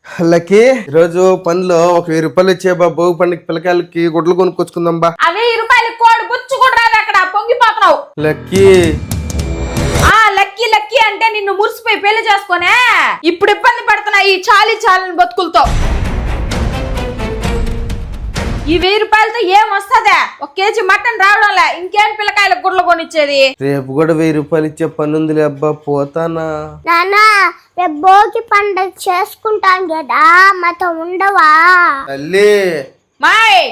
Lucky ఈరోజు పనిలో ఒక 1000 రూపాయలు ఇచ్చే భోగి పండుగ పిల్లకాయలకి గుడ్లు కొనుక్కొచ్చుకుందాం బా. 1000 రూపాయలు కోడి గుచ్చు కూడా రాదు అక్కడ పొంగిపోతున్నావు. లక్కీ లక్కీ లక్కీ అంటే నిన్ను మురిసిపోయి పెళ్లి చేసుకునే ఇప్పుడు ఇబ్బంది పడుతున్నా ఈ చాలని బతుకులతో. ఈ 1000 రూపాయలతో ఏం వస్తుందా? 1 కేజీ మటన్ రావడంలే, ఇంకేం పిల్లకాయలకు గుడ్లు కొనిచ్చేది? రేపు కూడా 1000 రూపాయలు ఇచ్చే పని ఉందిలే అబ్బా, పోతానా? నానా రేపు భోగి పండుగ చేసుకుంటాం కదా, మాతో ఉండవా? తల్లి మాయ్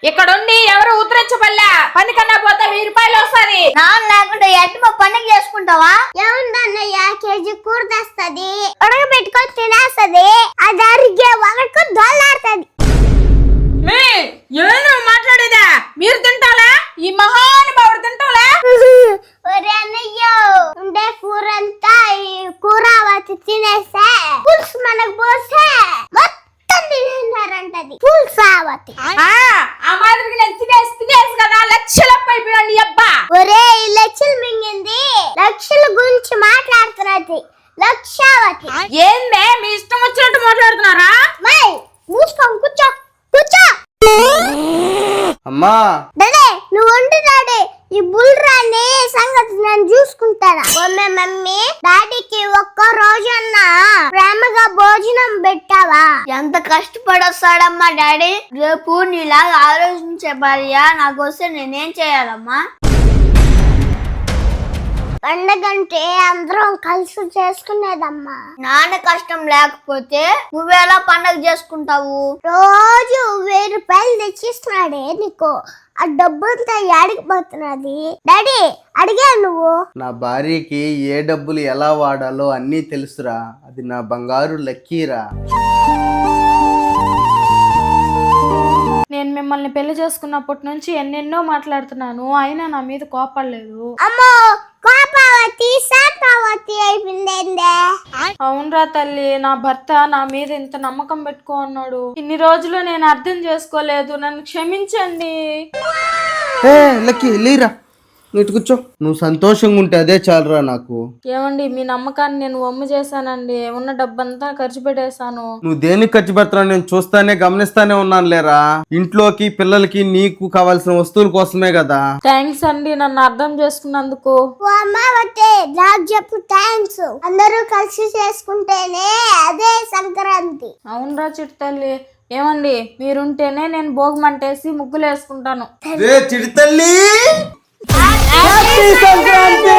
ఇక్కడ ఉండి ఎవరు ఉత్తరించబల్లా, పని కన్నా పోతే 1000 రూపాయలు వస్తుంది. నాన్న లేకుండా ఎట్టి మా పండుగ చేసుకుంటావా? ఏముందన్నయ్య, కేజీ కూర తెస్తుంది, ఉడకబెట్టుకొని తినేస్తుంది, అది అరిగే వరకు దొల్లాడుతుంది. ఏను మాట్లాడేదా? మీరు తింటాలా? ఈ మహానుభావుడు తింటాలా? ఒరే అన్నయ్య, ఉండే కూర అంతా ఈ కూరావతి తినేసే పులుసు మనకు పోసే మొత్తం తినేన్నారంటది పులుసావతి. ఆ మాదిరికి నేను తినేసి కదా లక్షలప్ప అయిపోయాను అబ్బా. ఒరే ఈ లక్షలు మింగింది, లక్షల గురించి మాట్లాడుతున్నది లక్షావతి. ఏందే మీ ఇష్టం వచ్చినట్టు మాట్లాడుతున్నారా? మై మూసుకొని కూర్చో కూర్చో. అమ్మా డాడీ నువ్వు ఉండు డాడీ, ఈ బుల్రాని సంగతి నేను చూసుకుంటాను. మమ్మీ డాడీకి ఒక్క రోజన్నా ప్రేమగా భోజనం పెట్టావా? ఎంత కష్టపడొస్తాడమ్మా డాడీ. రేపు నీలాగా ఆలోచించే భార్య నాకు వస్తే నేనేం చేయాలమ్మా? పండగంటే అందరం కలిసి చేసుకునేదమ్మా. నాన్న కష్టం లేకపోతే నువ్వెలా పండగ చేసుకుంటావు? రోజు 1000 రూపాయలు తెచ్చిస్తున్నాడే నీకు, ఆ డబ్బుంతా ఏడికి పోతున్నది డాడీ? అడిగా నువ్వు? నా భార్యకి ఏ డబ్బులు ఎలా వాడాలో అన్నీ తెలుసురా, అది నా బంగారు లక్కీరా. నేను మిమ్మల్ని పెళ్లి చేసుకున్నప్పటి నుంచి ఎన్నెన్నో మాట్లాడుతున్నాను, అయినా నా మీద కోపడలేదు. అమ్మో కోపావతి శాపావతి అయిపోయిందే. అవునరా తల్లి, నా భర్త నా మీద ఇంత నమ్మకం పెట్టుకో అన్నాడు. ఇన్ని రోజులు నేను అర్థం చేసుకోలేదు, నన్ను క్షమించండి. లక్కీ లేరా, నీటి కూర్చో. నువ్వు సంతోషంగా ఉంటే అదే చాలరా నాకు. ఏమండి మీ నమ్మకాన్ని నేను వమ్ము చేశానండి, ఉన్న డబ్బంతా ఖర్చు పెట్టేశాను. నువ్వు దేనికి ఖర్చు పెడతావు నేను చూస్తానే గమనిస్తానే ఉన్నాను లేరా. ఇంట్లోకి పిల్లలకి నీకు కావాల్సిన వస్తువుల కోసమే కదా. థ్యాంక్స్ అండి నన్ను అర్థం చేసుకున్నందుకు. అమ్మావతే నాకు చెప్పు థ్యాంక్స్. అందరూ కలిసి చేసుకుంటేనే అదే సంక్రాంతి. అవునరా చిట్టు తల్లి. ఏమండి మీరుంటేనే నేను భోగమంటేసి ముగ్గులు వేసుకుంటాను. చిడి తల్లి, హ్యాపీ సంక్రాంతి.